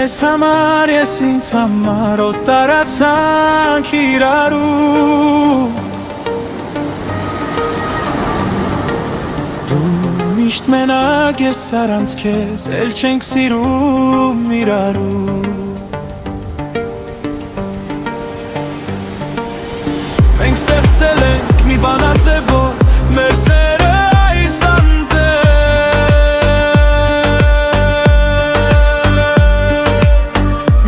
քեզ համար, ես ինձ համար օտարացանք իրարու Դու միշտ մենակ ես առանց քեզ, էլ չենք սիրում իրարու Մենք ստեղծել ենք մի բանաձև, որ մեր սերը այս անձե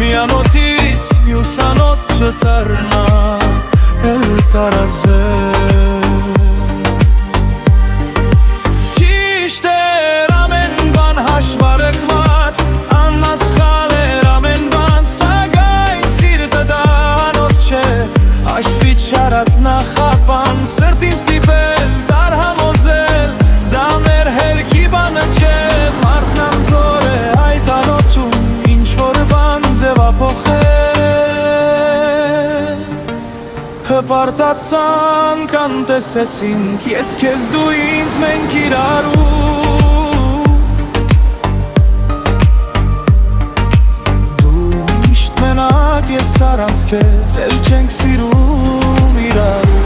Միանոթից մյուսանոթ չտարնա, էլ տարազե Ճիշտ էր ամեն բան հաշվարկված, անասխալ էր ամեն բան, սակայն սիրտը դա անոթ չէ Հաշվից շարած նախապան, սրտին ստիպել, դար համոզել, դա մեր հերքի բանը չէ Մարդն անզոր է այդ անոթում, ինչ-որ բան ձևափոխել Հպարտացանք, անտեսեցինք, ես քեզ դու ինձ մենք իրարու Դու միշտ մենակ ես առանց քեզ, էլ չենք սիրում իրարու